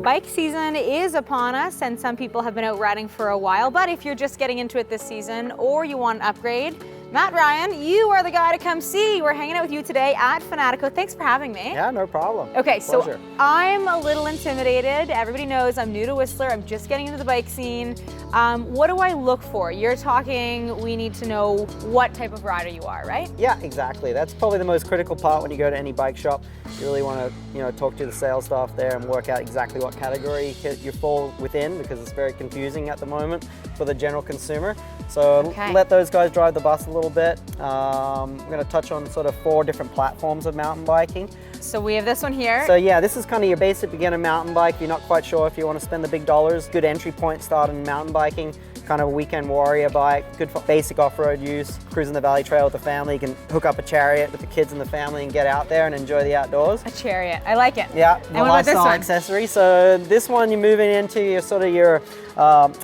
Bike season is upon us, and some people have been out riding for a while, but if you're just getting into it this season or you want an upgrade, Matt Ryan, you are the guy to come see. We're hanging out with you today at Fanatyk Co. Thanks for having me. Yeah, no problem. Okay, Pleasure. so I'm a little intimidated. Everybody knows I'm new to Whistler. I'm just getting into the bike scene. What do I look for? You're talking, we need to know what type of rider you are, right? Yeah, exactly. That's probably the most critical part when you go to any bike shop. You really want to, talk to the sales staff there and work out exactly what category you fall within, because it's very confusing at the moment for the general consumer. So let those guys drive the bus a little bit. I'm going to touch on sort of 4 different platforms of mountain biking. So we have this one here. So yeah, this is kind of your basic beginner mountain bike. You're not quite sure if you want to spend the big dollars. Good entry point start in mountain biking. Kind of a weekend warrior bike, good for basic off-road use, cruising the valley trail with the family. You can hook up a chariot with the kids and the family and get out there and enjoy the outdoors. A chariot, I like it. Yeah, and what about this lifestyle one? accessory. So this one you're moving into your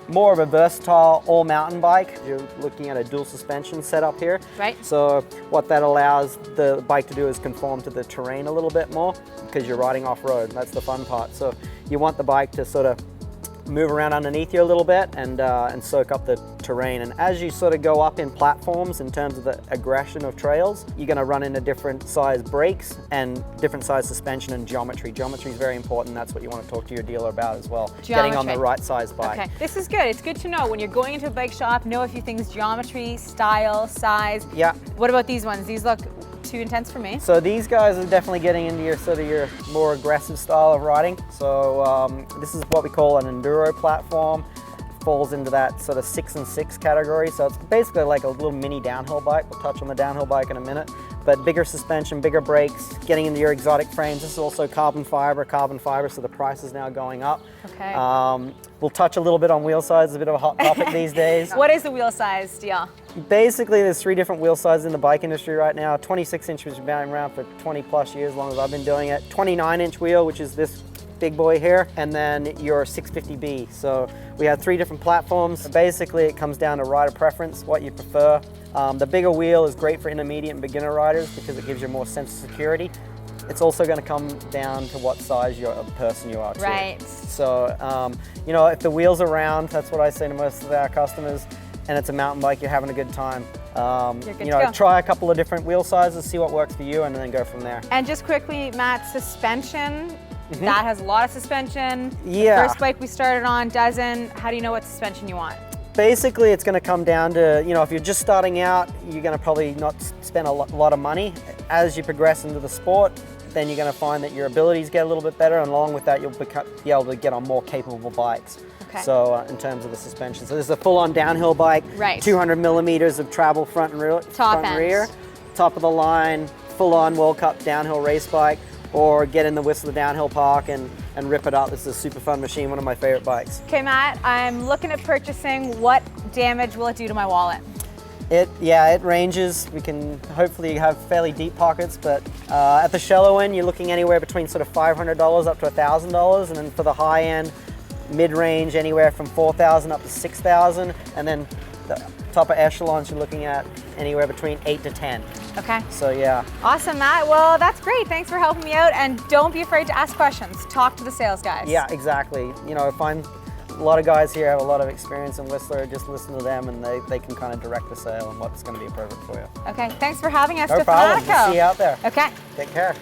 more of a versatile all mountain bike. You're looking at a dual suspension setup here. Right. So what that allows the bike to do is conform to the terrain a little bit more, because you're riding off-road. That's the fun part. So you want the bike to sort of move around underneath you a little bit and soak up the terrain. And as you sort of go up in platforms in terms of the aggression of trails, you're going to run into different size brakes and different size suspension and geometry. Geometry is very important. That's what you want to talk to your dealer about as well. Geometry. Getting on the right size bike. Okay, this is good. It's good to know when you're going into a bike shop, know a few things: geometry, style, size. Yeah. What about these ones? These look too intense for me. So these guys are definitely getting into your more aggressive style of riding. So this is what we call an enduro platform. It falls into that sort of 6 and 6 category. So it's basically like a little mini downhill bike. We'll touch on the downhill bike in a minute. But bigger suspension, bigger brakes, getting into your exotic frames. This is also carbon fiber, so the price is now going up. Okay. We'll touch a little bit on wheel size. It's a bit of a hot topic these days. What is the wheel size deal? Basically, there's 3 different wheel sizes in the bike industry right now. 26 inch, which has been around for 20 plus years, as long as I've been doing it. 29 inch wheel, which is this big boy here, and then your 650B. So we have 3 different platforms. Basically, it comes down to rider preference, what you prefer. The bigger wheel is great for intermediate and beginner riders because it gives you more sense of security. It's also going to come down to what size of person you are too. Right. So, if the wheels are round, that's what I say to most of our customers, and it's a mountain bike, you're having a good time. You're good to go. Try a couple of different wheel sizes, see what works for you, and then go from there. And just quickly, Matt, suspension. That has a lot of suspension. Yeah. The first bike we started on doesn't. How do you know what suspension you want? Basically, it's going to come down to, if you're just starting out, you're going to probably not spend a lot of money. As you progress into the sport, then you're going to find that your abilities get a little bit better, and along with that, you'll be able to get on more capable bikes. Okay. So in terms of the suspension, so this is a full-on downhill bike, right. 200 millimeters of travel front and rear, rear, top of the line, full-on World Cup downhill race bike, or get in the Whistler Downhill Park and rip it up. This is a super fun machine, one of my favorite bikes. Okay, Matt, I'm looking at purchasing. What damage will it do to my wallet? It ranges. We can hopefully have fairly deep pockets, but at the shallow end, you're looking anywhere between sort of $500 up to $1,000, and then for the high end, mid-range, anywhere from $4,000 up to $6,000, and then the top of echelons, you're looking at anywhere between 8 to 10. Okay. So yeah. Awesome, Matt. Well, that's great. Thanks for helping me out, and don't be afraid to ask questions. Talk to the sales guys. Yeah, exactly. I find a lot of guys here have a lot of experience in Whistler. Just listen to them, and they can kind of direct the sale and what's going to be appropriate for you. Okay. Thanks for having us. No to problem. Fanatyk Co. See you out there. Okay. Take care.